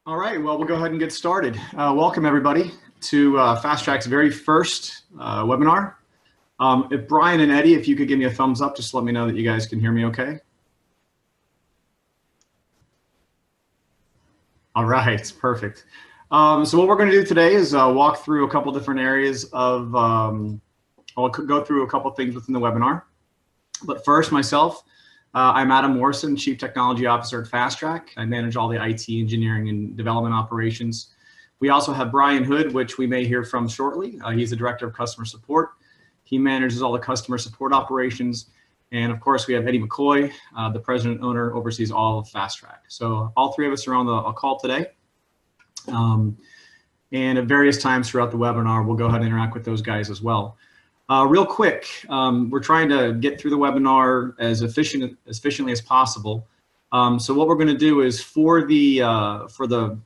All right, well, we'll go ahead and get started. Welcome, everybody, to FASTTRAK's very first webinar. If Brian and Eddie, if you could give me a thumbs up, just let me know that you guys can hear me okay. All right, perfect. So what we're going to do today is walk through a couple different areas of, I'll go through a couple things within the webinar. But first, myself, I'm Adam Morrison, Chief Technology Officer at FASTTRAK. I manage all the IT engineering and development operations. We also have Brian Hood, which we may hear from shortly. He's the Director of Customer Support. He manages all the customer support operations. And of course, we have Eddie McCoy, the President Owner, oversees all of FASTTRAK. So all three of us are on the call today. And at various times throughout the webinar, we'll go ahead and interact with those guys as well. Real quick, we're trying to get through the webinar as efficiently as possible. So what we're going to do is for the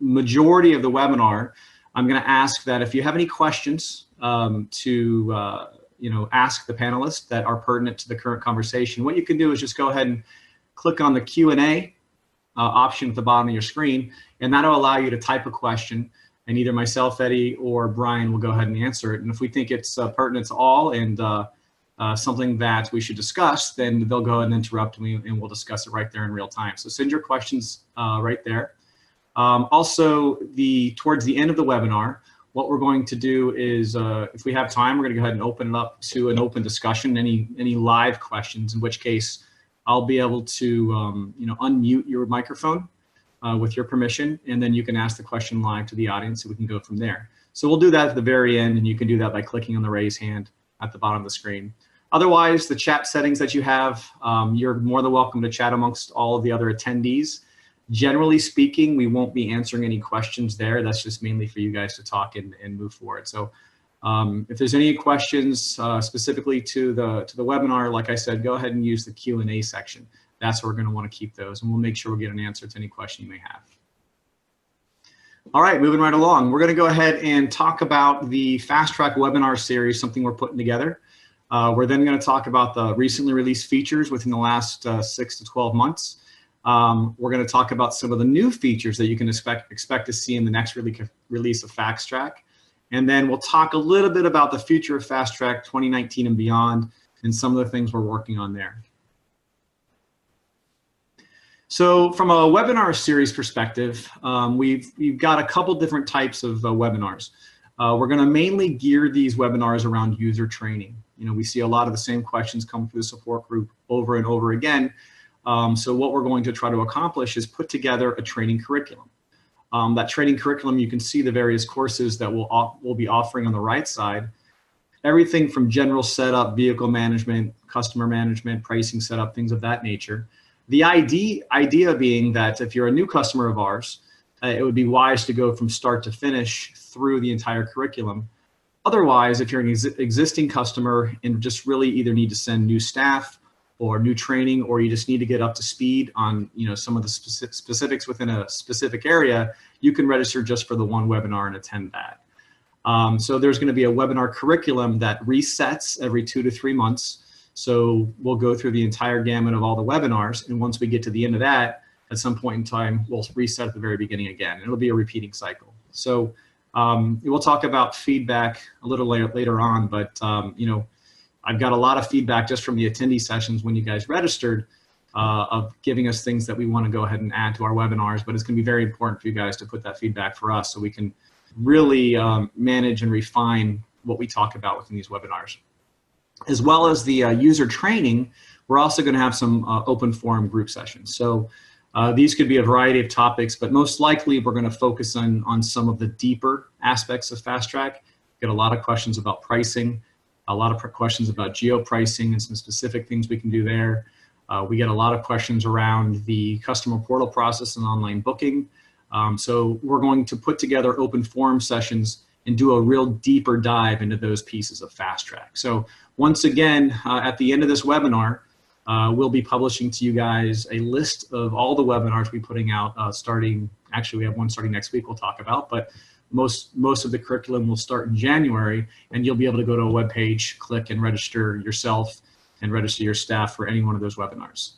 majority of the webinar, I'm going to ask that if you have any questions to ask the panelists that are pertinent to the current conversation, what you can do is just go ahead and click on the Q&A option at the bottom of your screen, and that'll allow you to type a question. And either myself, Eddie, or Brian will go ahead and answer it. And if we think it's pertinent to all and something that we should discuss, then they'll go ahead and interrupt me and we'll discuss it right there in real time. So send your questions right there. Also, towards the end of the webinar, what we're going to do is, if we have time, we're going to go ahead and open it up to an open discussion, any live questions, in which case I'll be able to unmute your microphone. With your permission, and then you can ask the question live to the audience, so we can go from there. So we'll do that at the very end, and you can do that by clicking on the raise hand at the bottom of the screen. Otherwise, the chat settings that you have, you're more than welcome to chat amongst all of the other attendees. Generally speaking, we won't be answering any questions there. That's just mainly for you guys to talk and move forward. So if there's any questions specifically to the webinar, like I said, go ahead and use the Q&A section. That's where we're going to want to keep those, and we'll make sure we get an answer to any question you may have. All right, moving right along. We're going to go ahead and talk about the FASTTRAK webinar series, something we're putting together. We're then going to talk about the recently released features within the last 6 to 12 months. We're going to talk about some of the new features that you can expect to see in the next release of FASTTRAK. And then we'll talk a little bit about the future of FASTTRAK 2019 and beyond, and some of the things we're working on there. So from a webinar series perspective, we've got a couple different types of webinars. We're going to mainly gear these webinars around user training. We see a lot of the same questions come through the support group over and over again. So what we're going to try to accomplish is put together a training curriculum. That training curriculum, you can see the various courses that we'll be offering on the right side. Everything from general setup, vehicle management, customer management, pricing setup, things of that nature. The idea being that if you're a new customer of ours, it would be wise to go from start to finish through the entire curriculum. Otherwise, if you're an existing customer and just really either need to send new staff or new training, or you just need to get up to speed on some of the specifics within a specific area, you can register just for the one webinar and attend that. So there's going to be a webinar curriculum that resets every 2 to 3 months. So we'll go through the entire gamut of all the webinars, and once we get to the end of that, at some point in time, we'll reset at the very beginning again, and it'll be a repeating cycle. So we'll talk about feedback a little later on, but I've got a lot of feedback just from the attendee sessions when you guys registered of giving us things that we want to go ahead and add to our webinars, but it's going to be very important for you guys to put that feedback for us so we can really manage and refine what we talk about within these webinars. As well as the user training, we're also going to have some open forum group sessions. So these could be a variety of topics, but most likely we're going to focus on some of the deeper aspects of FASTTRAK. Get a lot of questions about pricing, a lot of questions about geo-pricing and some specific things we can do there. We get a lot of questions around the customer portal process and online booking. So we're going to put together open forum sessions and do a real deeper dive into those pieces of FASTTRAK. So once again, at the end of this webinar, we'll be publishing to you guys a list of all the webinars we're putting out actually we have one starting next week we'll talk about, but most of the curriculum will start in January, and you'll be able to go to a web page, click and register yourself and register your staff for any one of those webinars.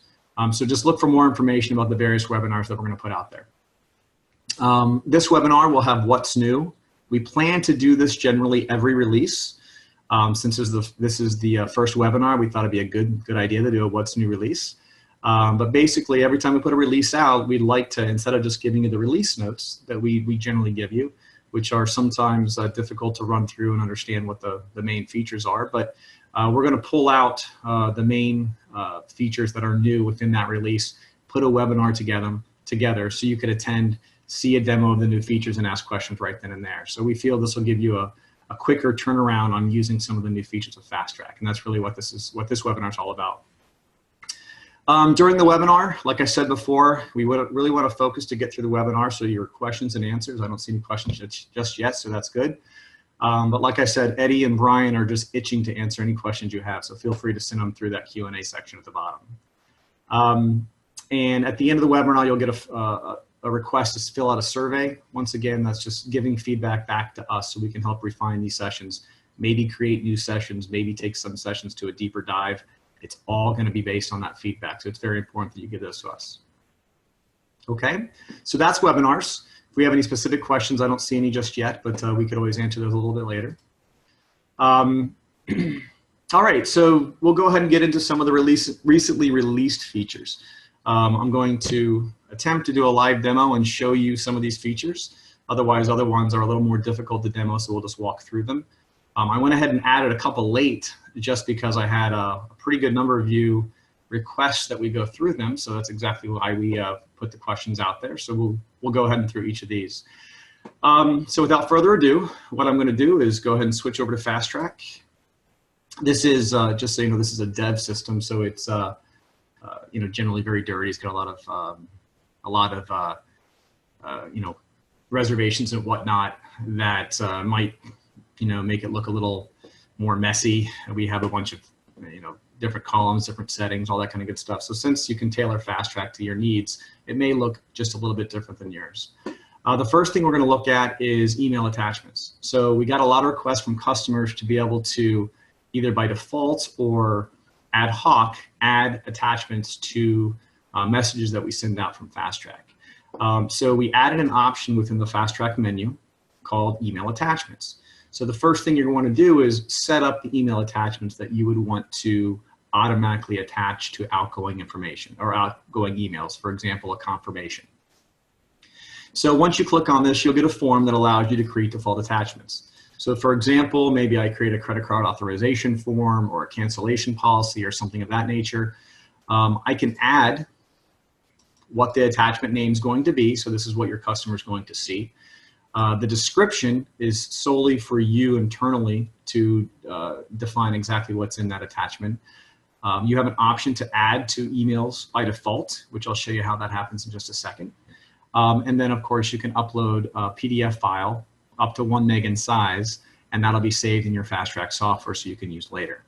So just look for more information about the various webinars that we're going to put out there. This webinar will have what's new. We plan to do this generally every release. Since this is the first webinar, we thought it'd be a good idea to do a what's new release. But basically, every time we put a release out, we'd like to, instead of just giving you the release notes that we generally give you, which are sometimes difficult to run through and understand what the main features are, but we're going to pull out the main features that are new within that release, put a webinar together so you could attend, see a demo of the new features, and ask questions right then and there. So we feel this will give you a quicker turnaround on using some of the new features of FASTTRAK, and that's really what this webinar is all about. During the webinar, like I said before, we would really want to focus to get through the webinar, so your questions and answers. I don't see any questions just yet, so that's good. But like I said, Eddie and Brian are just itching to answer any questions you have, so feel free to send them through that Q&A section at the bottom. And at the end of the webinar, you'll get a request to fill out a survey. Once again, that's just giving feedback back to us so we can help refine these sessions, maybe create new sessions, maybe take some sessions to a deeper dive. It's all going to be based on that feedback, so it's very important that you give those to us. Okay, so that's webinars. If we have any specific questions, I don't see any just yet, but we could always answer those a little bit later. All right, so we'll go ahead and get into some of the recently released features. I'm going to attempt to do a live demo and show you some of these features. Otherwise, other ones are a little more difficult to demo, so we'll just walk through them. I went ahead and added a couple late just because I had a pretty good number of you requests that we go through them, so that's exactly why we put the questions out there. So we'll go ahead and through each of these. So without further ado, what I'm going to do is go ahead and switch over to FASTTRAK. This is, just so you know, this is a dev system, so it's you know, generally very dirty. It's got a lot of you know, reservations and whatnot that might, you know, make it look a little more messy. We have a bunch of, you know, different columns, different settings, all that kind of good stuff. So since you can tailor FASTTRAK to your needs, it may look just a little bit different than yours. The first thing we're going to look at is email attachments. So we got a lot of requests from customers to be able to either by default or ad hoc add attachments to messages that we send out from FASTTRAK. So we added an option within the FASTTRAK menu called email attachments. So the first thing you're going to do is set up the email attachments that you would want to automatically attach to outgoing information or outgoing emails, for example, a confirmation. So once you click on this, you'll get a form that allows you to create default attachments. So for example, maybe I create a credit card authorization form or a cancellation policy or something of that nature. I can add what the attachment name is going to be. So this is what your customer is going to see. The description is solely for you internally to define exactly what's in that attachment. You have an option to add to emails by default, which I'll show you how that happens in just a second. And then, of course, you can upload a PDF file up to 1 meg in size, and that'll be saved in your FASTTRAK software so you can use later.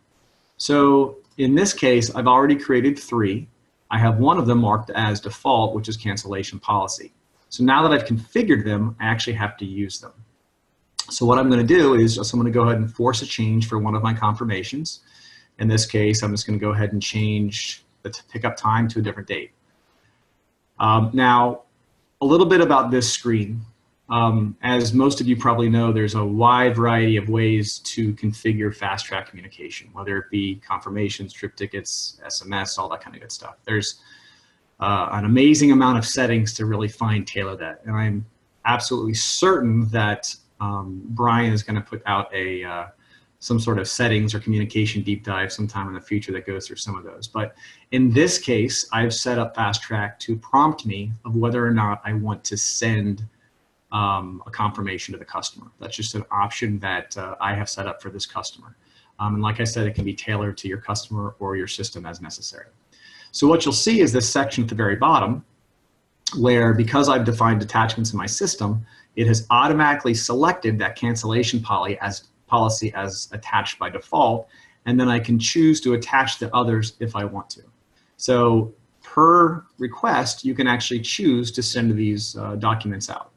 So in this case, I've already created 3. I have one of them marked as default, which is cancellation policy. So now that I've configured them, I actually have to use them. So what I'm going to do is I'm going to go ahead and force a change for one of my confirmations. In this case, I'm just going to go ahead and change the pickup time to a different date. Now, a little bit about this screen. As most of you probably know, there's a wide variety of ways to configure FASTTRAK communication, whether it be confirmations, trip tickets, SMS, all that kind of good stuff. There's an amazing amount of settings to really tailor that. And I'm absolutely certain that Brian is going to put out some sort of settings or communication deep dive sometime in the future that goes through some of those. But in this case, I've set up FASTTRAK to prompt me of whether or not I want to send a confirmation to the customer. That's just an option that I have set up for this customer. And like I said, it can be tailored to your customer or your system as necessary. So what you'll see is this section at the very bottom where, because I've defined attachments in my system, it has automatically selected that cancellation policy as attached by default, and then I can choose to attach the others if I want to. So per request, you can actually choose to send these documents out.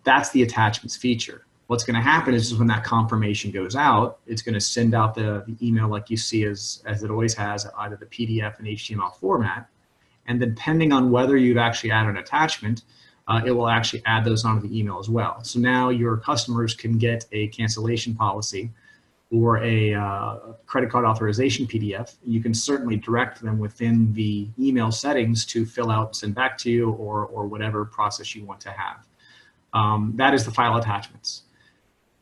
That's the attachments feature. What's going to happen is when that confirmation goes out, it's going to send out the email like you see as it always has, either the PDF and HTML format. And then depending on whether you've actually added an attachment, it will actually add those onto the email as well. So now your customers can get a cancellation policy or a credit card authorization PDF. You can certainly direct them within the email settings to fill out, send back to you, or whatever process you want to have. That is the file attachments.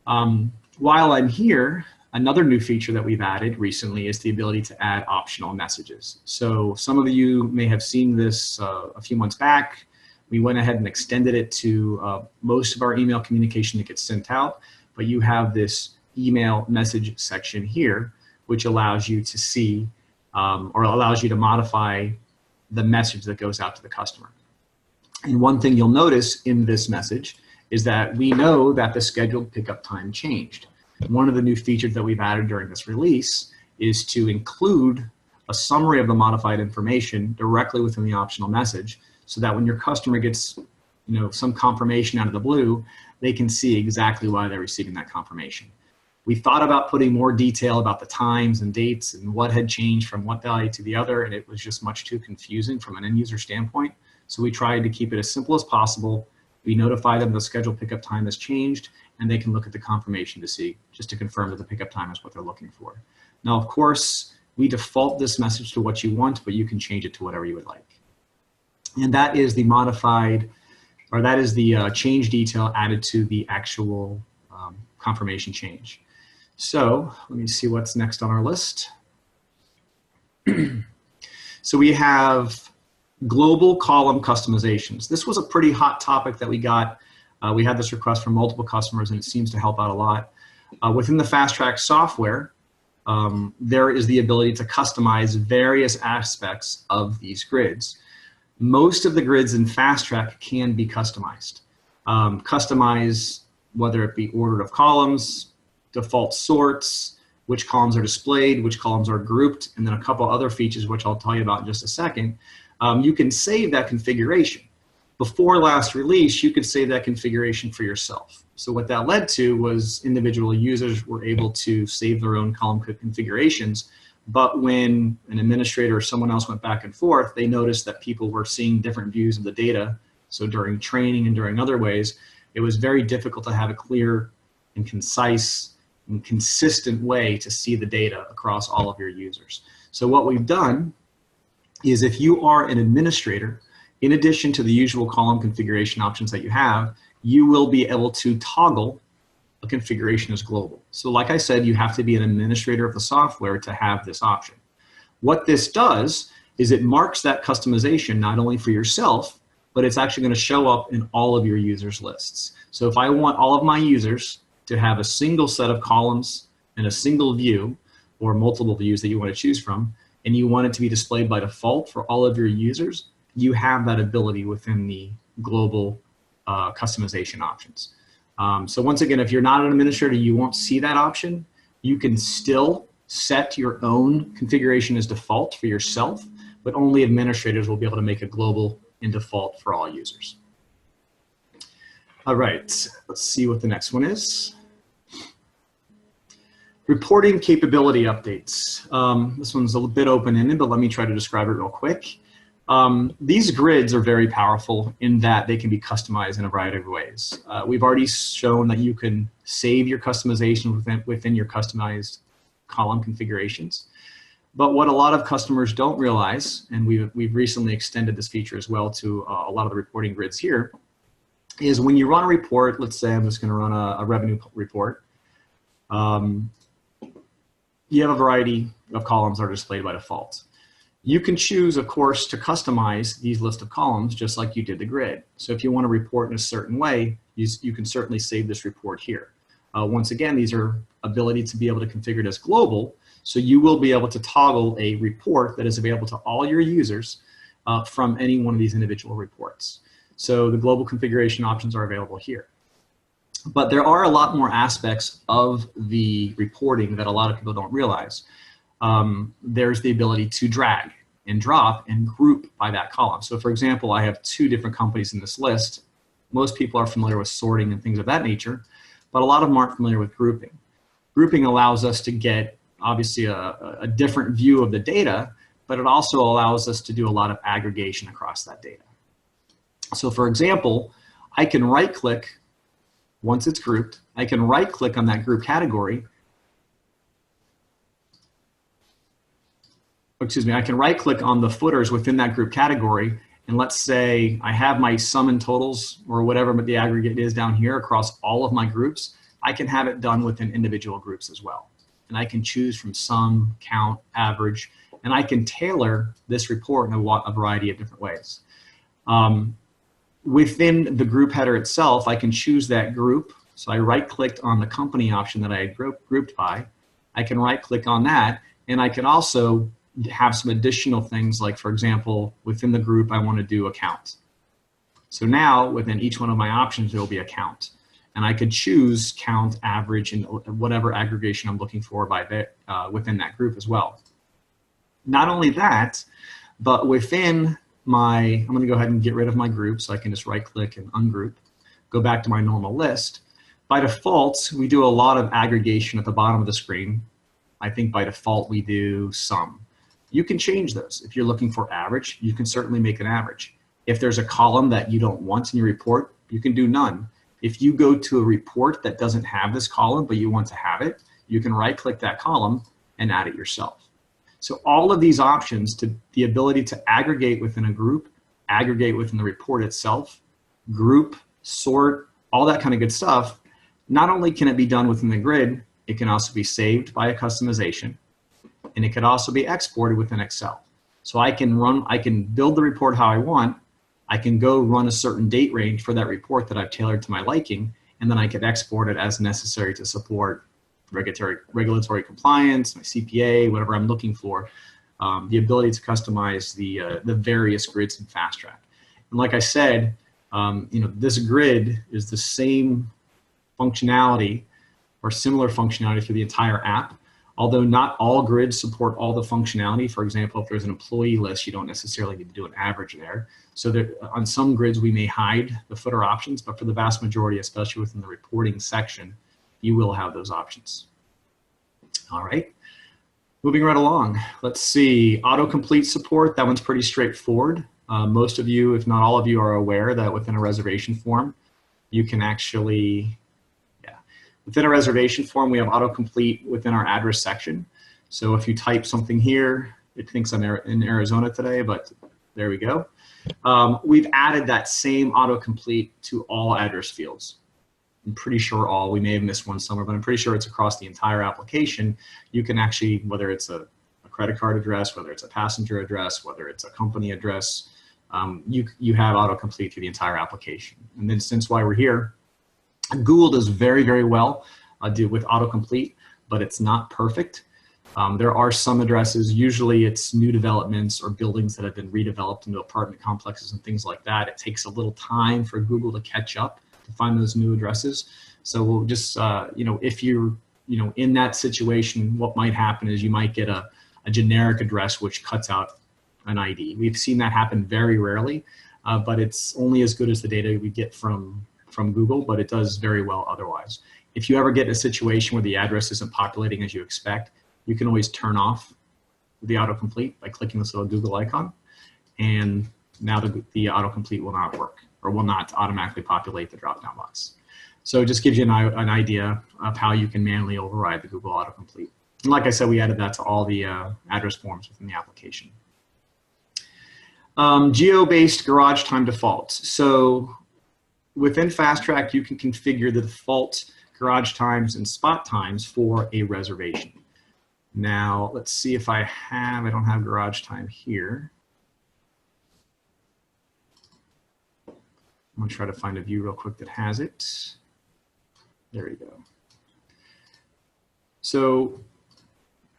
While I'm here, another new feature that we've added recently is the ability to add optional messages. So some of you may have seen this a few months back. We went ahead and extended it to most of our email communication that gets sent out, but you have this email message section here, which allows you to see or allows you to modify the message that goes out to the customer. And one thing you'll notice in this message is that we know that the scheduled pickup time changed. One of the new features that we've added during this release is to include a summary of the modified information directly within the optional message, so that when your customer gets, some confirmation out of the blue, they can see exactly why they're receiving that confirmation. We thought about putting more detail about the times and dates and what had changed from one value to the other, and it was just much too confusing from an end user standpoint. So we tried to keep it as simple as possible. We notify them the scheduled pickup time has changed, and they can look at the confirmation to see, just to confirm that the pickup time is what they're looking for. Now, of course, we default this message to what you want, but you can change it to whatever you would like. And that is the modified, or that is the change detail added to the actual confirmation change. So let me see what's next on our list. So we have global column customizations. This was a pretty hot topic that we got. We had this request from multiple customers, and it seems to help out a lot. Within the FASTTRAK software, there is the ability to customize various aspects of these grids. Most of the grids in FASTTRAK can be customized. Customize whether it be order of columns, default sorts, which columns are displayed, which columns are grouped, and then a couple other features which I'll tell you about in just a second. You can save that configuration. Before last release, you could save that configuration for yourself. So what that led to was individual users were able to save their own column configurations, but when an administrator or someone else went back and forth, they noticed that people were seeing different views of the data. So during training and during other ways, it was very difficult to have a clear and concise and consistent way to see the data across all of your users. So what we've done is, if you are an administrator, in addition to the usual column configuration options that you have, you will be able to toggle a configuration as global. So like I said, you have to be an administrator of the software to have this option. What this does is it marks that customization not only for yourself, but it's actually going to show up in all of your users' lists. So if I want all of my users to have a single set of columns and a single view, or multiple views that you want to choose from, and you want it to be displayed by default for all of your users, you have that ability within the global customization options. So once again, if you're not an administrator, you won't see that option. You can still set your own configuration as default for yourself, but only administrators will be able to make a global in default for all users. All right, let's see what the next one is. Reporting capability updates. This one's a bit open-ended, but let me try to describe it real quick. These grids are very powerful in that they can be customized in a variety of ways. We've already shown that you can save your customization within your customized column configurations. But what a lot of customers don't realize, and we've recently extended this feature as well to a lot of the reporting grids here, is when you run a report, let's say I'm just going to run a revenue report, you have a variety of columns that are displayed by default. You can choose, of course, to customize these list of columns just like you did the grid. So if you want to report in a certain way, you can certainly save this report here. Once again, these are ability to be able to configure it as global, so you will be able to toggle a report that is available to all your users from any one of these individual reports. So the global configuration options are available here. But there are a lot more aspects of the reporting that a lot of people don't realize. There's the ability to drag and drop and group by that column. So for example, I have 2 different companies in this list. Most people are familiar with sorting and things of that nature, but a lot of them aren't familiar with grouping. Grouping allows us to get obviously a different view of the data, but it also allows us to do a lot of aggregation across that data. So for example, I can right click, once it's grouped, I can right click on that group category. Excuse me, I can right click on the footers within that group category. And let's say I have my sum and totals or whatever the aggregate is down here across all of my groups. I can have it done within individual groups as well. And I can choose from sum, count, average, and I can tailor this report in a variety of different ways. Within the group header itself, I can choose that group. So I right clicked on the company option that I had grouped by. I can right click on that, and I can also have some additional things like, for example, within the group, I want to do a count. So now within each one of my options, there will be a count. And I could choose count, average, and whatever aggregation I'm looking for within that group as well. Not only that, but within I'm going to go ahead and get rid of my group, so I can just right click and ungroup, go back to my normal list. By default, we do a lot of aggregation at the bottom of the screen. I think by default we do sum. You can change those. If you're looking for average, you can certainly make an average. If there's a column that you don't want in your report, you can do none. If you go to a report that doesn't have this column, but you want to have it, you can right click that column and add it yourself. So all of these options, the ability to aggregate within a group, aggregate within the report itself, group, sort, all that kind of good stuff, not only can it be done within the grid, it can also be saved by a customization, and it could also be exported within Excel. So I can build the report how I want, I can go run a certain date range for that report that I've tailored to my liking, and then I could export it as necessary to support regulatory compliance, my CPA, whatever I'm looking for, the ability to customize the various grids in FASTTRAK. And like I said, this grid is the same functionality or similar functionality through the entire app, although not all grids support all the functionality. For example, if there's an employee list, you don't necessarily need to do an average there. So on some grids, we may hide the footer options, but for the vast majority, especially within the reporting section, you will have those options. All right, moving right along. Let's see, autocomplete support. That one's pretty straightforward. Most of you, if not all of you, are aware that within a reservation form, you can actually, within a reservation form, we have autocomplete within our address section. So if you type something here, it thinks I'm in Arizona today, but there we go. We've added that same autocomplete to all address fields. I'm pretty sure all, we may have missed one somewhere, but I'm pretty sure it's across the entire application. You can actually, whether it's a credit card address, whether it's a passenger address, whether it's a company address, you have autocomplete through the entire application. And then since why we're here, Google does very, very well with autocomplete, but it's not perfect. There are some addresses, usually it's new developments or buildings that have been redeveloped into apartment complexes and things like that. It takes a little time for Google to catch up to find those new addresses. So we'll just, if you're, in that situation, what might happen is you might get a generic address which cuts out an ID. We've seen that happen very rarely, but it's only as good as the data we get from Google, but it does very well otherwise. If you ever get in a situation where the address isn't populating as you expect, you can always turn off the autocomplete by clicking this little Google icon, and now the autocomplete will not work or will not automatically populate the drop-down box. So it just gives you an idea of how you can manually override the Google autocomplete. And like I said, we added that to all the address forms within the application. Geo-based garage time defaults. So within FASTTRAK, you can configure the default garage times and spot times for a reservation. Now, let's see if I don't have garage time here. I'm gonna try to find a view real quick that has it. There we go. So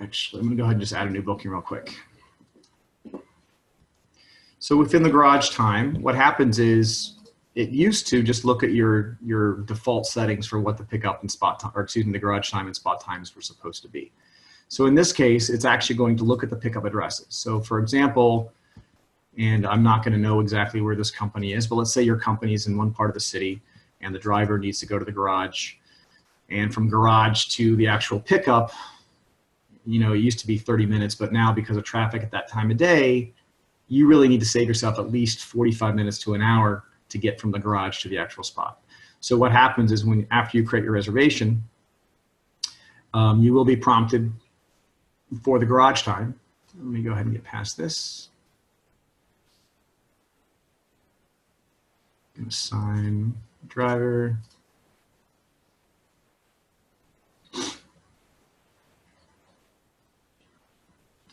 actually, I'm gonna go ahead and just add a new booking real quick. So within the garage time, what happens is it used to just look at your default settings for what the pickup and spot time, or excuse me, the garage time and spot times were supposed to be. So in this case, it's actually going to look at the pickup addresses. So for example, and I'm not going to know exactly where this company is, but let's say your company is in one part of the city and the driver needs to go to the garage. And from garage to the actual pickup, it used to be 30 minutes, but now because of traffic at that time of day, you really need to save yourself at least 45 minutes to an hour to get from the garage to the actual spot. So what happens is after you create your reservation, you will be prompted for the garage time. Let me go ahead and get past this. Assign driver.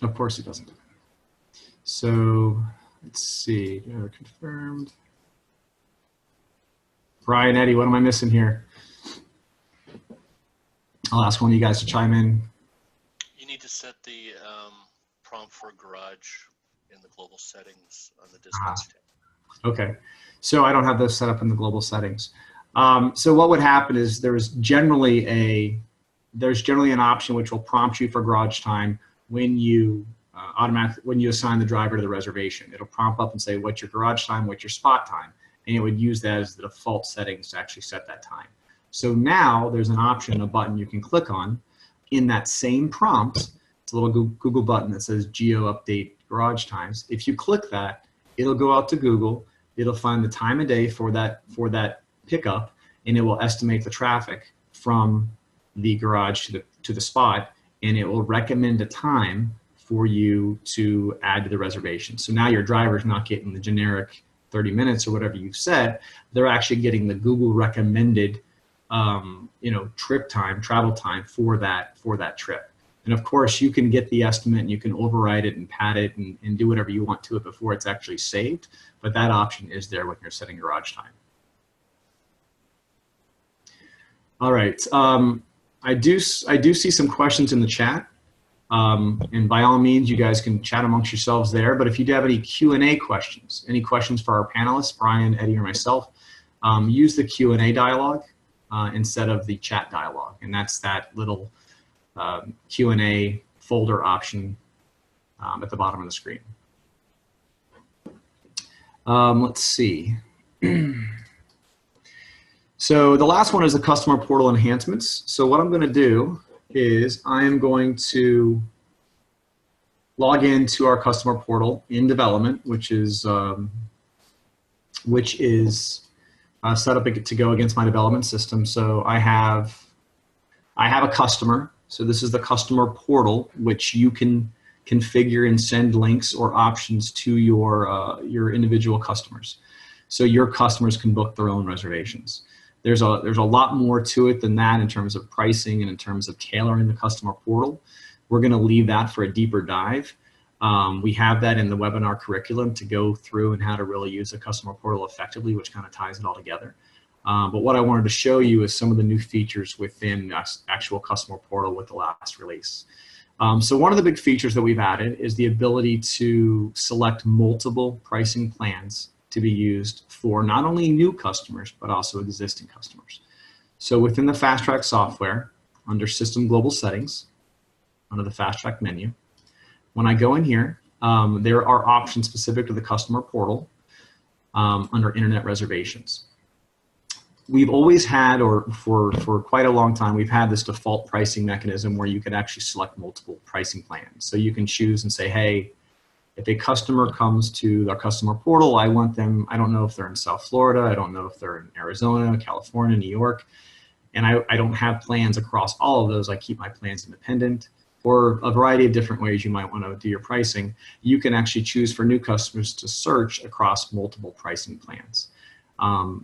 Of course it doesn't. So let's see, driver confirmed. Brian, Eddie, what am I missing here? I'll ask one of you guys to chime in. You need to set the prompt for garage in the global settings on the dispatch tab. Okay, so I don't have those set up in the global settings. So what would happen is there's generally an option which will prompt you for garage time when you when you assign the driver to the reservation. It'll prompt up and say what's your garage time, what's your spot time, and it would use that as the default settings to actually set that time. So now there's an option, a button you can click on in that same prompt. It's a little Google button that says Geo Update Garage Times. If you click that, it'll go out to Google. It'll find the time of day for that pickup, and it will estimate the traffic from the garage to the spot, and it will recommend a time for you to add to the reservation. So now your driver's not getting the generic 30 minutes or whatever you've said. They're actually getting the Google recommended trip time, travel time for that trip. And of course, you can get the estimate and you can override it and pad it and do whatever you want to it before it's actually saved. But that option is there when you're setting garage time. All right, I do see some questions in the chat. And by all means, you guys can chat amongst yourselves there. But if you do have any Q&A questions, any questions for our panelists, Brian, Eddie, or myself, use the Q&A dialog instead of the chat dialog. And that's that little Q&A folder option at the bottom of the screen. Let's see. So the last one is the customer portal enhancements. So what I'm going to do is I am going to log into our customer portal in development, which is set up to go against my development system. So I have a customer. So this is the customer portal, which you can configure and send links or options to your individual customers. So your customers can book their own reservations. There's a lot more to it than that in terms of pricing and in terms of tailoring the customer portal. We're going to leave that for a deeper dive. We have that in the webinar curriculum to go through and how to really use the customer portal effectively, which kind of ties it all together. But what I wanted to show you is some of the new features within the actual customer portal with the last release. So one of the big features that we've added is the ability to select multiple pricing plans to be used for not only new customers, but also existing customers. So within the FASTTRAK software, under System Global Settings, under the FASTTRAK menu, when I go in here, there are options specific to the customer portal under Internet Reservations. We've always had, or for quite a long time, we've had this default pricing mechanism where you can actually select multiple pricing plans. So you can choose and say, hey, if a customer comes to our customer portal, I want them, I don't know if they're in South Florida, I don't know if they're in Arizona, California, New York, and I don't have plans across all of those. I keep my plans independent, or a variety of different ways you might want to do your pricing. You can actually choose for new customers to search across multiple pricing plans.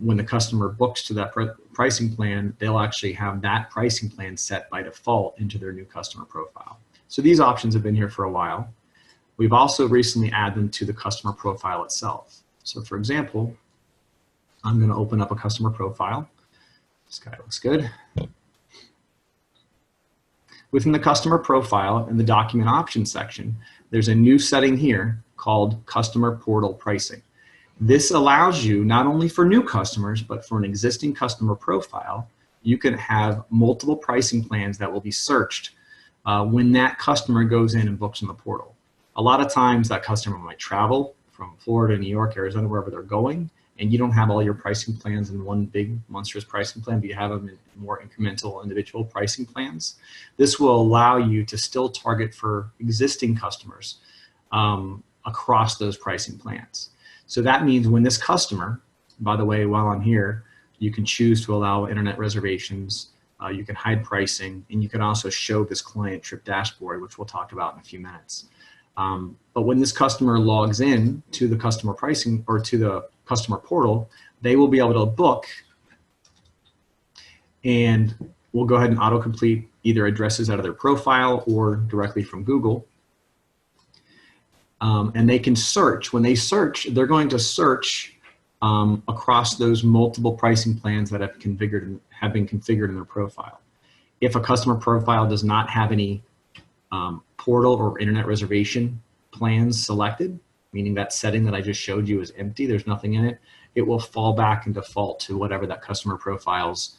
When the customer books to that pricing plan, they'll actually have that pricing plan set by default into their new customer profile. So these options have been here for a while. We've also recently added them to the customer profile itself. So for example, I'm going to open up a customer profile. This guy looks good. Within the customer profile in the document options section, there's a new setting here called customer portal pricing. This allows you not only for new customers, but for an existing customer profile, you can have multiple pricing plans that will be searched when that customer goes in and books in the portal. A lot of times that customer might travel from Florida, New York, Arizona, wherever they're going, and you don't have all your pricing plans in one big monstrous pricing plan, but you have them in more incremental individual pricing plans. This will allow you to still target for existing customers across those pricing plans. So that means when this customer by the way, while I'm here, you can choose to allow internet reservations, you can hide pricing, and you can also show this client trip dashboard, which we'll talk about in a few minutes. But when this customer logs in to the customer pricing or to the customer portal, they will be able to book, and we'll go ahead and autocomplete either addresses out of their profile or directly from Google. And they can search. When they search, they're going to search across those multiple pricing plans that have been configured in their profile. If a customer profile does not have any portal or internet reservation plans selected, meaning that setting that I just showed you is empty, there's nothing in it, it will fall back and default to whatever that customer profile's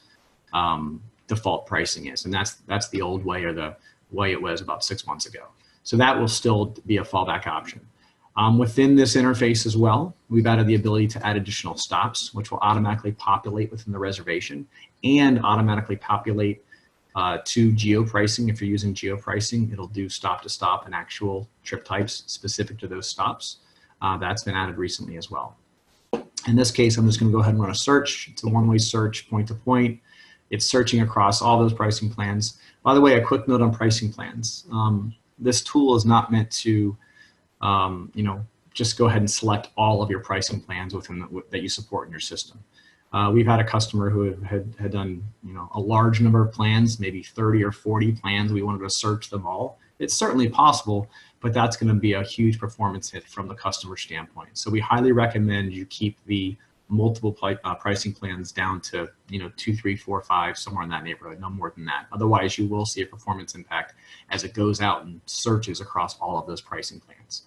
default pricing is. And that's the old way, or the way it was about 6 months ago. So that will still be a fallback option. Within this interface as well, we've added the ability to add additional stops, which will automatically populate within the reservation and automatically populate to geo pricing. If you're using geo pricing, it'll do stop to stop and actual trip types specific to those stops. That's been added recently as well. In this case, I'm just going to go ahead and run a search. It's a one-way search, point to point. It's searching across all those pricing plans. By the way, a quick note on pricing plans. This tool is not meant to just go ahead and select all of your pricing plans within that you support in your system. We've had a customer who had done a large number of plans, maybe 30 or 40 plans. We wanted to search them all. It's certainly possible, but that's going to be a huge performance hit from the customer standpoint. So we highly recommend you keep the multiple pricing plans down to 2, 3, 4, 5, somewhere in that neighborhood, no more than that. Otherwise, you will see a performance impact as it goes out and searches across all of those pricing plans.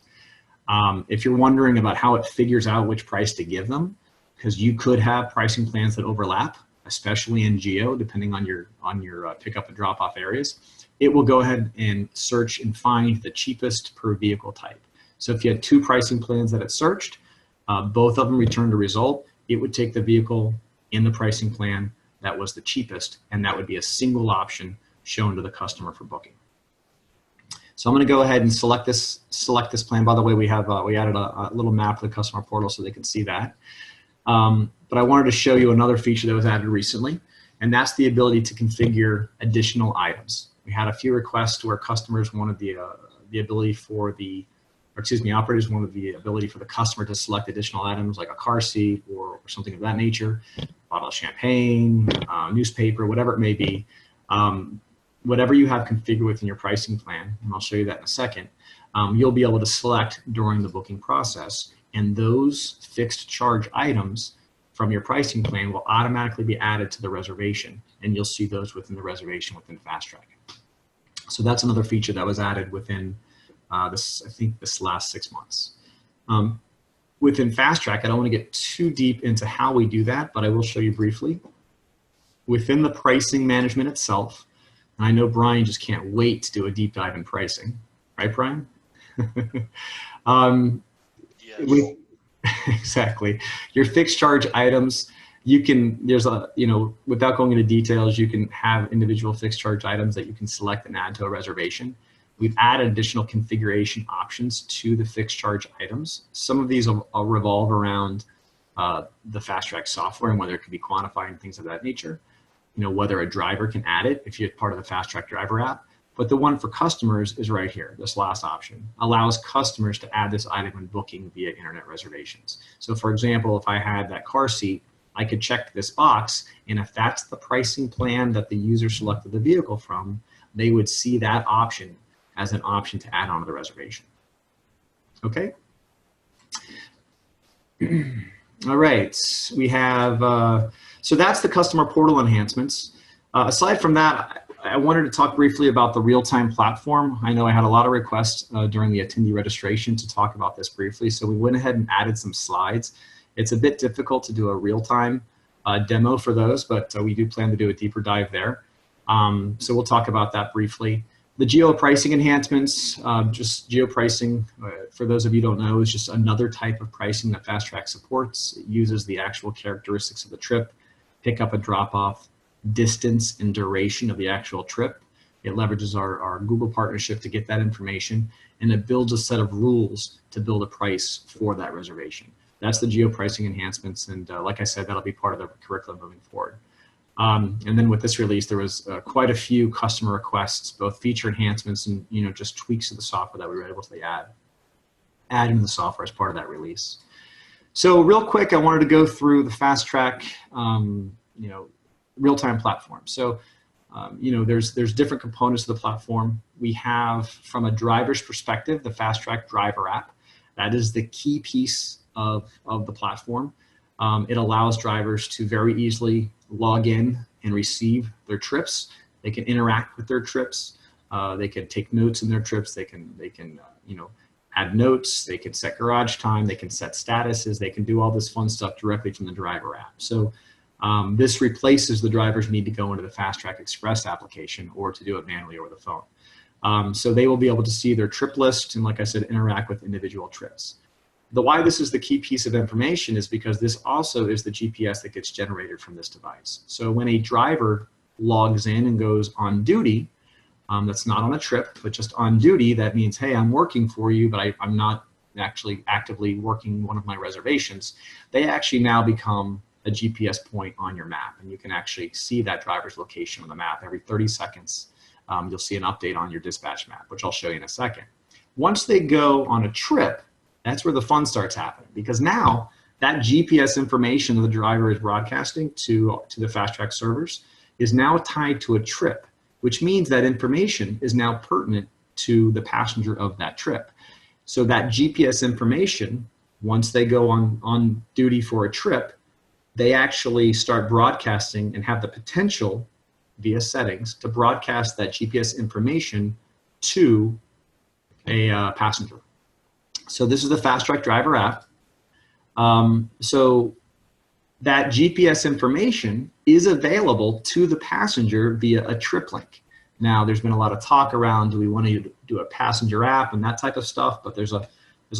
If you're wondering about how it figures out which price to give them, because you could have pricing plans that overlap, especially in geo, depending on your pickup and drop off areas, it will go ahead and search and find the cheapest per vehicle type. So if you had 2 pricing plans that it searched, both of them returned a result, it would take the vehicle in the pricing plan that was the cheapest, and that would be a single option shown to the customer for booking. So I'm going to go ahead and select this plan. By the way, we added a little map to the customer portal so they can see that. But I wanted to show you another feature that was added recently, and that's the ability to configure additional items. We had a few requests where customers wanted the ability for operators wanted the ability for the customer to select additional items like a car seat or something of that nature, a bottle of champagne, newspaper, whatever it may be. Whatever you have configured within your pricing plan, and I'll show you that in a second, you'll be able to select during the booking process, and those fixed charge items from your pricing plan will automatically be added to the reservation, and you'll see those within the reservation within FASTTRAK. So that's another feature that was added within this last 6 months. Within FASTTRAK, I don't want to get too deep into how we do that, but I will show you briefly. Within the pricing management itself, and I know Brian just can't wait to do a deep dive in pricing, right, Brian? Yes. Exactly. Your fixed charge items, without going into details, you can have individual fixed charge items that you can select and add to a reservation. We've added additional configuration options to the fixed charge items. Some of these will revolve around the FASTTRAK software and whether it could be quantified and things of that nature. Whether a driver can add it if you're part of the FASTTRAK driver app. But the one for customers is right here. This last option allows customers to add this item when booking via internet reservations. So for example, if I had that car seat, I could check this box, and if that's the pricing plan that the user selected the vehicle from, they would see that option as an option to add onto the reservation. Okay. All right, we have, so that's the customer portal enhancements. Aside from that, I wanted to talk briefly about the real-time platform. I know I had a lot of requests during the attendee registration to talk about this briefly, so we went ahead and added some slides. It's a bit difficult to do a real-time demo for those, but we do plan to do a deeper dive there. So we'll talk about that briefly. The geo-pricing enhancements, just geo-pricing, for those of you who don't know, is just another type of pricing that FASTTRAK supports. It uses the actual characteristics of the trip, pickup and drop-off, distance and duration of the actual trip. It leverages our Google partnership to get that information, and it builds a set of rules to build a price for that reservation. That's the geo-pricing enhancements. And like I said, that'll be part of the curriculum moving forward. And then with this release, there was quite a few customer requests, both feature enhancements and just tweaks to the software that we were able to add into the software as part of that release. So real quick, I wanted to go through the FASTTRAK real-time platform. So there's different components of the platform. We have, from a driver's perspective, the FASTTRAK driver app. That is the key piece of the platform. It allows drivers to very easily log in and receive their trips. They can interact with their trips. They can take notes in their trips. They can add notes. They can set garage time. They can set statuses. They can do all this fun stuff directly from the driver app. So this replaces the driver's need to go into the FASTTRAK Express application or to do it manually over the phone. So they will be able to see their trip list and, like I said, interact with individual trips. Why this is the key piece of information is because this also is the GPS that gets generated from this device. So when a driver logs in and goes on duty, that's not on a trip, but just on duty, that means, hey, I'm working for you, but I'm not actually actively working one of my reservations. They actually now become a GPS point on your map, and you can actually see that driver's location on the map. Every 30 seconds, you'll see an update on your dispatch map, which I'll show you in a second. Once they go on a trip, that's where the fun starts happening, because now that GPS information that the driver is broadcasting to the FASTTRAK servers is now tied to a trip, which means that information is now pertinent to the passenger of that trip. So that GPS information, once they go on duty for a trip, they actually start broadcasting and have the potential via settings to broadcast that GPS information to a passenger. So this is the FASTTRAK driver app. So that GPS information is available to the passenger via a trip link. Now, there's been a lot of talk around, do we want to do a passenger app and that type of stuff, but there's a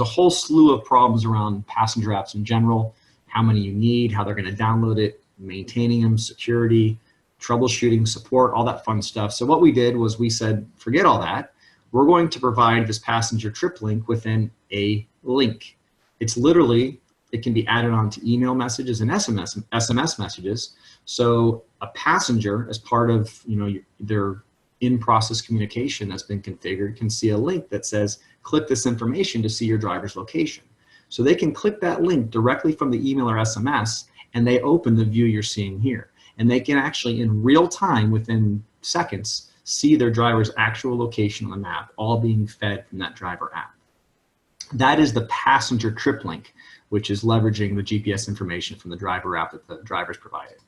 whole slew of problems around passenger apps in general, how many you need, how they're going to download it, maintaining them, security, troubleshooting, support, all that fun stuff. So what we did was we said, forget all that. We're going to provide this passenger trip link within a link. It's literally, it can be added on to email messages and SMS messages. So a passenger, as part of their in-process communication that's been configured, can see a link that says, click this information to see your driver's location. So they can click that link directly from the email or SMS, and they open the view you're seeing here. And they can actually, in real time, within seconds, see their driver's actual location on the map, all being fed from that driver app. That is the passenger trip link, which is leveraging the GPS information from the driver app that the driver's provided.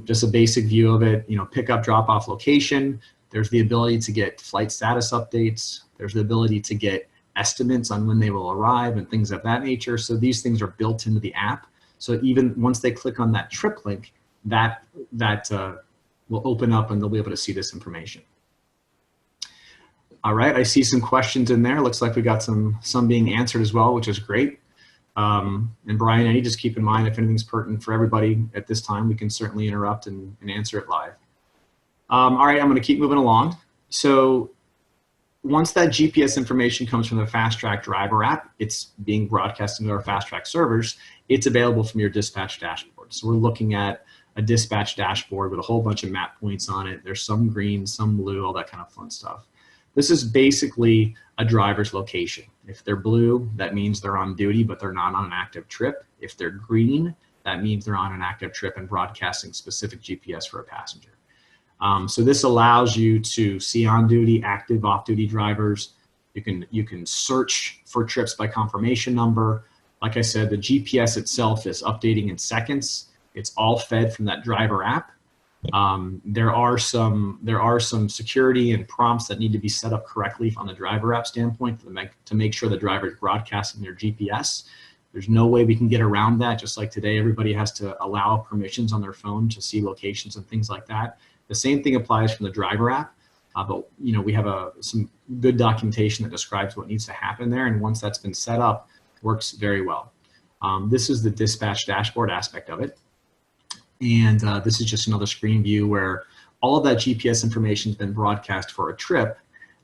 Just a basic view of it, pick up, drop off location. There's the ability to get flight status updates. There's the ability to get estimates on when they will arrive and things of that nature. So these things are built into the app. So even once they click on that trip link, that will open up and they'll be able to see this information. All right, I see some questions in there. Looks like we got some being answered as well, which is great. And Brian, Eddie, just keep in mind if anything's pertinent for everybody at this time, we can certainly interrupt and answer it live. All right, I'm going to keep moving along. So once that GPS information comes from the FASTTRAK driver app, it's being broadcast into our FASTTRAK servers. It's available from your dispatch dashboard. So we're looking at a dispatch dashboard with a whole bunch of map points on it. There's some green, some blue, all that kind of fun stuff. This is basically a driver's location. If they're blue, that means they're on duty, but they're not on an active trip. If they're green, that means they're on an active trip and broadcasting specific GPS for a passenger. So this allows you to see on-duty, active, off-duty drivers. You can search for trips by confirmation number. Like I said, the GPS itself is updating in seconds. It's all fed from that driver app. There are some security and prompts that need to be set up correctly on the driver app standpoint to make sure the driver is broadcasting their GPS. There's no way we can get around that. Just like today, everybody has to allow permissions on their phone to see locations and things like that. The same thing applies from the driver app, but we have some good documentation that describes what needs to happen there, and once that's been set up, works very well. This is the dispatch dashboard aspect of it. And this is just another screen view where all of that GPS information has been broadcast for a trip.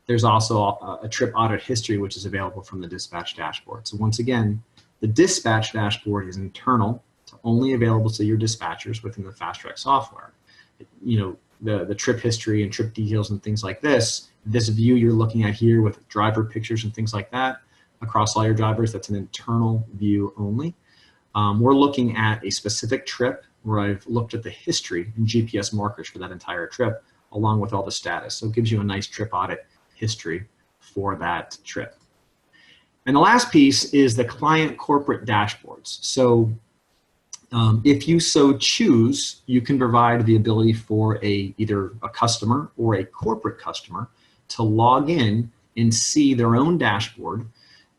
There's also a trip audit history, which is available from the dispatch dashboard. So once again, The dispatch dashboard is internal, it's only available to your dispatchers within the FASTTRAK software. You know, the trip history and trip details and things like this view you're looking at here with driver pictures and things like that across all your drivers, that's an internal view only. We're looking at a specific trip where I've looked at the history and GPS markers for that entire trip, along with all the status. So it gives you a nice trip audit history for that trip. And the last piece is the client corporate dashboards. So if you so choose, you can provide the ability for either a customer or a corporate customer to log in and see their own dashboard,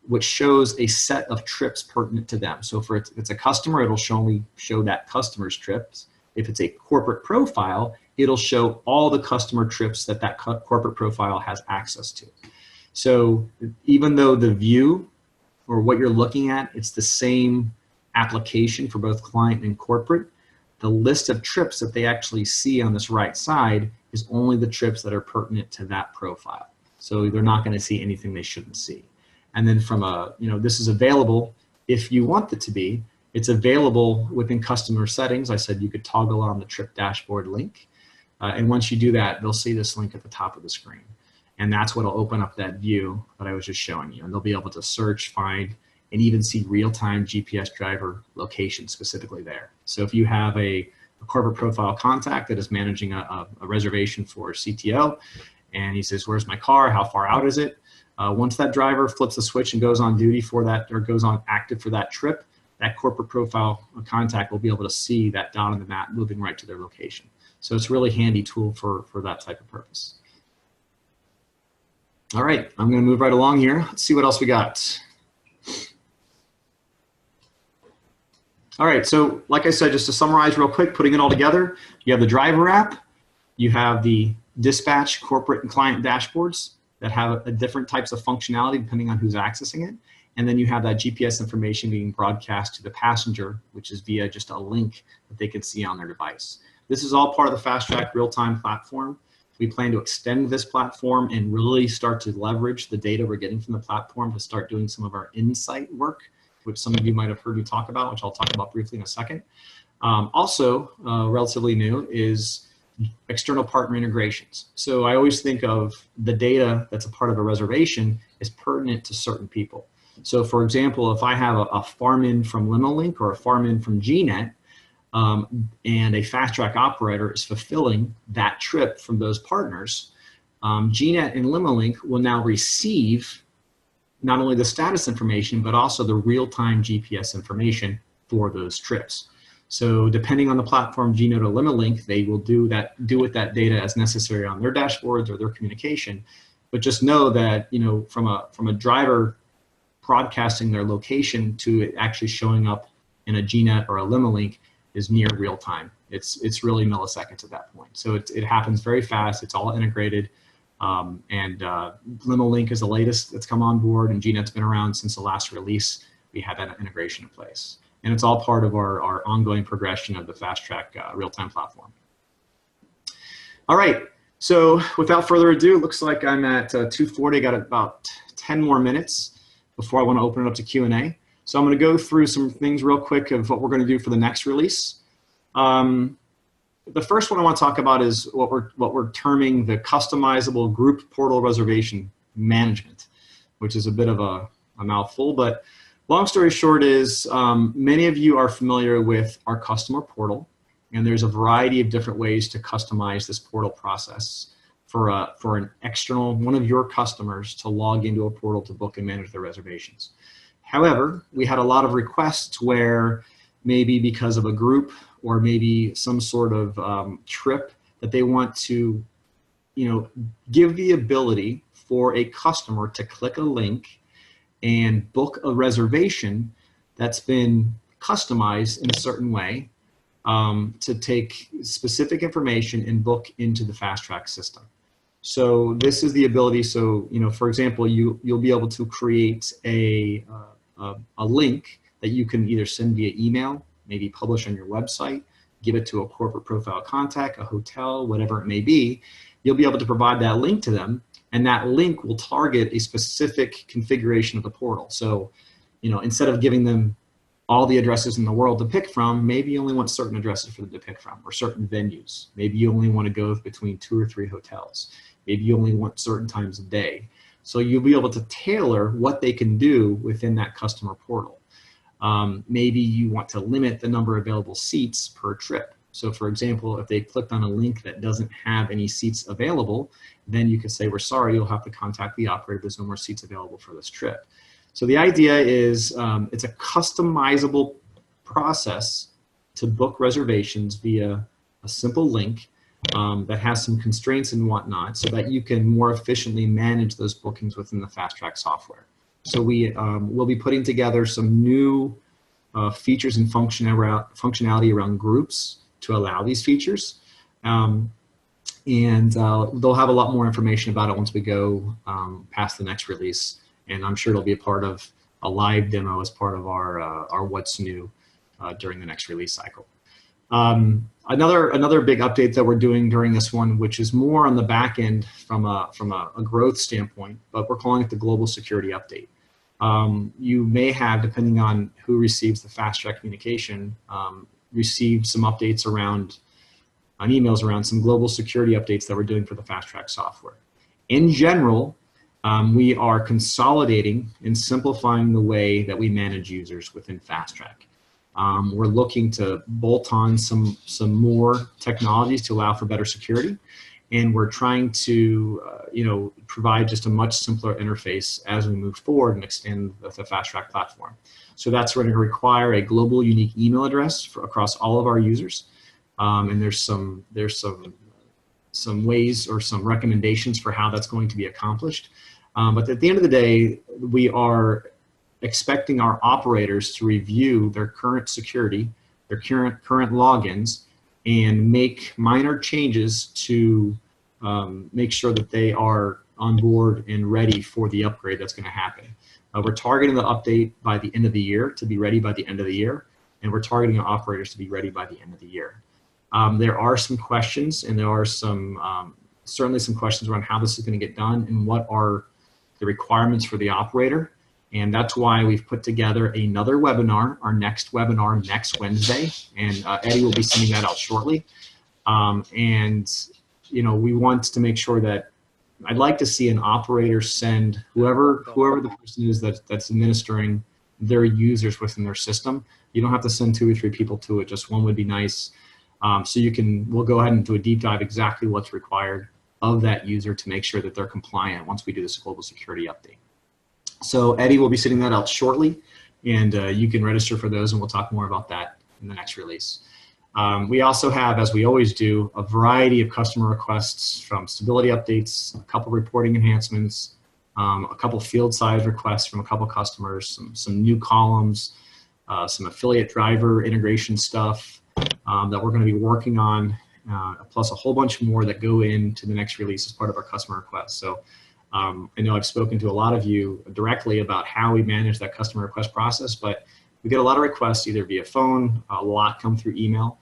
which shows a set of trips pertinent to them. So if it's a customer, it'll show that customer's trips. If it's a corporate profile, it'll show all the customer trips that corporate profile has access to. So even though the view or what you're looking at, it's the same application for both client and corporate, the list of trips that they actually see on this right side is only the trips that are pertinent to that profile. So they're not going to see anything they shouldn't see. And then from this is available if you want it to be. It's available within customer settings. I said you could toggle on the trip dashboard link. And once you do that, they'll see this link at the top of the screen. And that's what will open up that view that I was just showing you. And they'll be able to search, find, and even see real-time GPS driver location specifically there. So if you have a corporate profile contact that is managing a reservation for CTO, and he says, where's my car? How far out is it? Once that driver flips the switch and goes on duty for that, or goes on active for that trip, that corporate profile contact will be able to see that dot on the map moving right to their location. So it's a really handy tool for that type of purpose. All right, I'm going to move right along here. Let's see what else we got. All right, so like I said, just to summarize real quick, putting it all together, you have the driver app, you have the dispatch, corporate, and client dashboards that have different types of functionality depending on who's accessing it. And then you have that GPS information being broadcast to the passenger, which is via just a link that they can see on their device. This is all part of the FASTTRAK real-time platform. We plan to extend this platform and really start to leverage the data we're getting from the platform to start doing some of our insight work, which some of you might have heard me talk about, which I'll talk about briefly in a second. Also, relatively new is external partner integrations. So I always think of the data that's a part of a reservation is pertinent to certain people. So for example, if I have a farm-in from LimoLink or a farm-in from GNet, and a FASTTRAK operator is fulfilling that trip from those partners, GNet and LimoLink will now receive not only the status information, but also the real-time GPS information for those trips. So depending on the platform, GNet or LimoLink, they will do with that data as necessary on their dashboards or their communication. But just know that, you know, from a driver broadcasting their location to it actually showing up in a GNet or a LimoLink is near real time. It's really milliseconds at that point. So it happens very fast. It's all integrated. LimoLink is the latest that's come on board, and GNet's been around since the last release. We had that integration in place. And it's all part of our ongoing progression of the FASTTRAK real-time platform. All right, so without further ado, it looks like I'm at 2:40. Got about 10 more minutes before I want to open it up to Q&A. So I'm going to go through some things real quick of what we're going to do for the next release. The first one I want to talk about is what we're terming the customizable group portal reservation management, which is a bit of a mouthful, but long story short is many of you are familiar with our customer portal, and there's a variety of different ways to customize this portal process for an external, one of your customers to log into a portal to book and manage their reservations. However, we had a lot of requests where maybe because of a group or maybe some sort of trip that they want to, you know, give the ability for a customer to click a link and book a reservation that's been customized in a certain way to take specific information and book into the FASTTRAK system. So this is the ability. So, you know, for example, you'll be able to create a link that you can either send via email, maybe publish on your website, give it to a corporate profile contact, a hotel, whatever it may be. You'll be able to provide that link to them, and that link will target a specific configuration of the portal. So instead of giving them all the addresses in the world to pick from, maybe you only want certain addresses for them to pick from, or certain venues. Maybe you only want to go between 2 or 3 hotels. Maybe you only want certain times of day. So you'll be able to tailor what they can do within that customer portal. Maybe you want to limit the number of available seats per trip. So for example, if they clicked on a link that doesn't have any seats available, then you can say, we're sorry, you'll have to contact the operator. There's no more seats available for this trip. So the idea is it's a customizable process to book reservations via a simple link that has some constraints and whatnot, so that you can more efficiently manage those bookings within the FASTTRAK software. So we'll be putting together some new features and functionality around groups to allow these features. And they'll have a lot more information about it once we go past the next release. And I'm sure it'll be a part of a live demo as part of our what's new during the next release cycle. Another big update that we're doing during this one, which is more on the back end from a growth standpoint, but we're calling it the Global Security Update. You may have, depending on who receives the FASTTRAK communication, received some updates on emails around some global security updates that we're doing for the FASTTRAK software. In general, we are consolidating and simplifying the way that we manage users within FASTTRAK. We're looking to bolt on some more technologies to allow for better security, and we're trying to provide just a much simpler interface as we move forward and extend the FASTTRAK platform. So that's going to require a global unique email address across all of our users, and there's some ways or some recommendations for how that's going to be accomplished. But at the end of the day, we are expecting our operators to review their current security, their current logins, and make minor changes to make sure that they are on board and ready for the upgrade that's going to happen. We're targeting the update by the end of the year to be ready by the end of the year, and we're targeting our operators to be ready by the end of the year. There are some questions, and there are certainly some questions around how this is going to get done and what are the requirements for the operator. And that's why we've put together another webinar, our next webinar next Wednesday, and Eddie will be sending that out shortly. We want to make sure that I'd like to see an operator send whoever the person is that's administering their users within their system. You don't have to send 2 or 3 people to it, just one would be nice. So we'll go ahead and do a deep dive exactly what's required of that user to make sure that they're compliant once we do this global security update. So Eddie will be sending that out shortly, and you can register for those, and we'll talk more about that in the next release. We also have, as we always do, a variety of customer requests from stability updates, a couple reporting enhancements, a couple field size requests from a couple customers, some new columns, some affiliate driver integration stuff that we're going to be working on, plus a whole bunch more that go into the next release as part of our customer requests. So I know I've spoken to a lot of you directly about how we manage that customer request process, but we get a lot of requests either via phone, a lot come through email.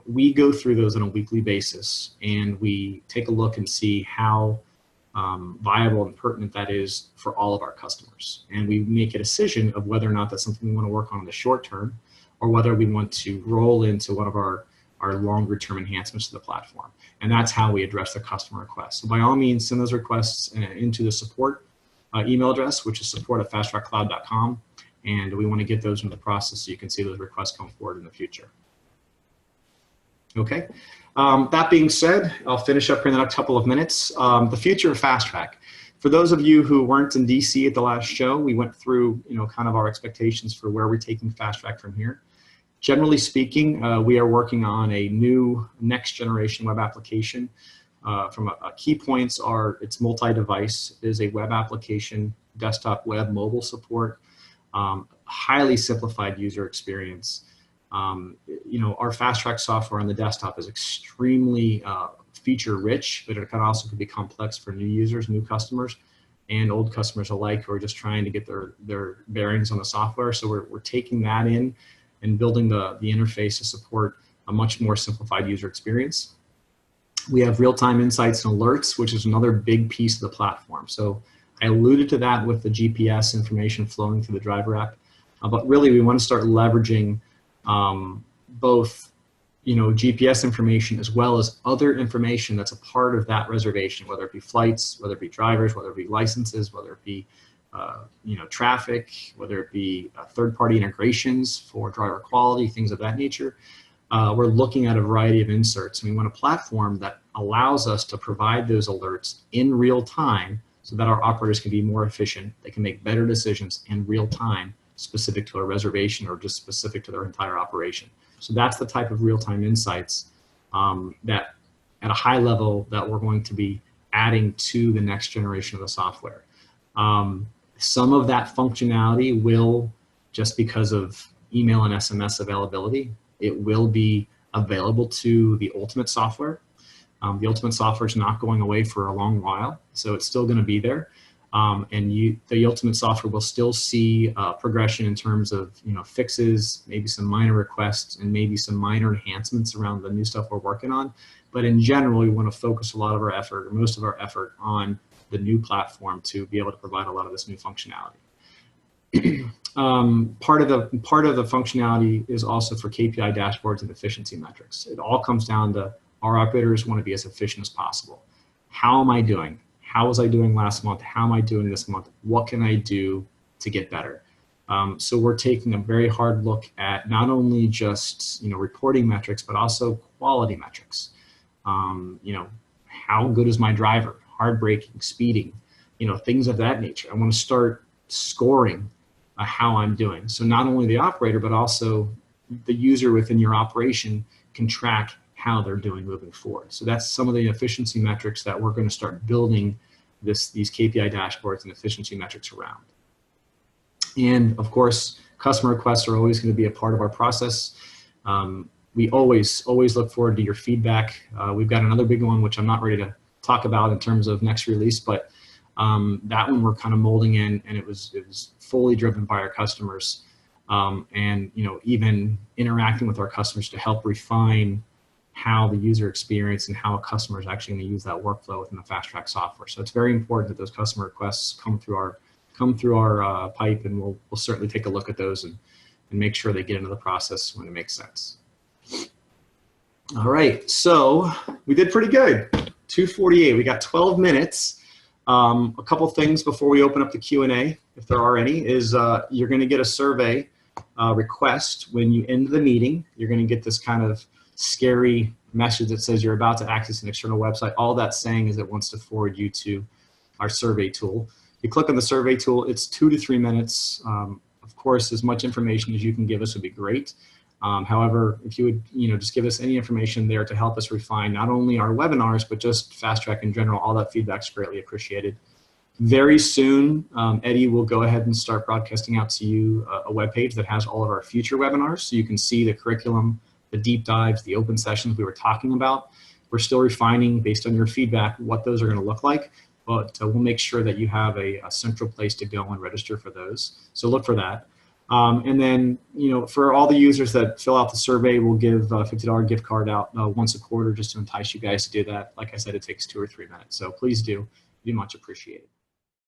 We go through those on a weekly basis, and we take a look and see how viable and pertinent that is for all of our customers. And we make a decision of whether or not that's something we want to work on in the short term, or whether we want to roll into one of our longer term enhancements to the platform. And that's how we address the customer requests. So by all means, send those requests into the support email address, which is support@fasttrakcloud.com. And we want to get those into the process so you can see those requests come forward in the future. Okay, that being said, I'll finish up here in the next couple of minutes. The future of FASTTRAK. For those of you who weren't in DC at the last show, we went through kind of our expectations for where we're taking FASTTRAK from here. Generally speaking, we are working on a new next generation web application. From key points are it's multi-device. It is a web application, desktop, web, mobile support, highly simplified user experience. Our FASTTRAK software on the desktop is extremely feature rich, but it can also be complex for new users, new customers, and old customers alike who are just trying to get their bearings on the software. So we're taking that in and building the interface to support a much more simplified user experience. We have real-time insights and alerts, which is another big piece of the platform. So I alluded to that with the GPS information flowing through the driver app, but really we want to start leveraging both GPS information as well as other information that's a part of that reservation, whether it be flights, whether it be drivers, whether it be licenses, whether it be traffic, whether it be third-party integrations for driver quality, things of that nature. We're looking at a variety of inserts. We want a platform that allows us to provide those alerts in real time so that our operators can be more efficient. They can make better decisions in real time specific to a reservation or just specific to their entire operation. So that's the type of real-time insights that at a high level that we're going to be adding to the next generation of the software. Some of that functionality will, just because of email and SMS availability, it will be available to the Ultimate software. The Ultimate software is not going away for a long while, so it's still going to be there. The Ultimate software will still see progression in terms of fixes, maybe some minor requests, and maybe some minor enhancements around the new stuff we're working on. But in general, we want to focus a lot of our effort, or most of our effort, on the new platform to be able to provide a lot of this new functionality. Part of the functionality is also for KPI dashboards and efficiency metrics. It all comes down to our operators want to be as efficient as possible. How am I doing? How was I doing last month? How am I doing this month? What can I do to get better? So we're taking a very hard look at not only just reporting metrics, but also quality metrics. How good is my driver? Hard braking, speeding, things of that nature. I want to start scoring how I'm doing. So not only the operator, but also the user within your operation can track how they're doing moving forward. So that's some of the efficiency metrics that we're going to start building these KPI dashboards and efficiency metrics around. And of course, customer requests are always going to be a part of our process. We always look forward to your feedback. We've got another big one, which I'm not ready to talk about in terms of next release, but that one we're kind of molding in, and it was fully driven by our customers, and even interacting with our customers to help refine how the user experience and how a customer is actually going to use that workflow within the FASTTRAK software. So it's very important that those customer requests come through our pipe, and we'll certainly take a look at those and make sure they get into the process when it makes sense. All right, so we did pretty good. 2:48. We got 12 minutes. A couple things before we open up the Q&A, if there are any, is you're going to get a survey request when you end the meeting. You're going to get this kind of scary message that says you're about to access an external website. All that's saying is it wants to forward you to our survey tool. You click on the survey tool. It's 2 to 3 minutes. Of course, as much information as you can give us would be great. However, if you would just give us any information there to help us refine not only our webinars, but just FASTTRAK in general, all that feedback's greatly appreciated. Very soon, Eddie will go ahead and start broadcasting out to you a webpage that has all of our future webinars, so you can see the curriculum, the deep dives, the open sessions we were talking about. We're still refining, based on your feedback, what those are going to look like, but we'll make sure that you have a central place to go and register for those. So look for that. And then, for all the users that fill out the survey, we'll give a $50 gift card out once a quarter just to entice you guys to do that. Like I said, it takes 2 or 3 minutes. So please do. It'd be much appreciated.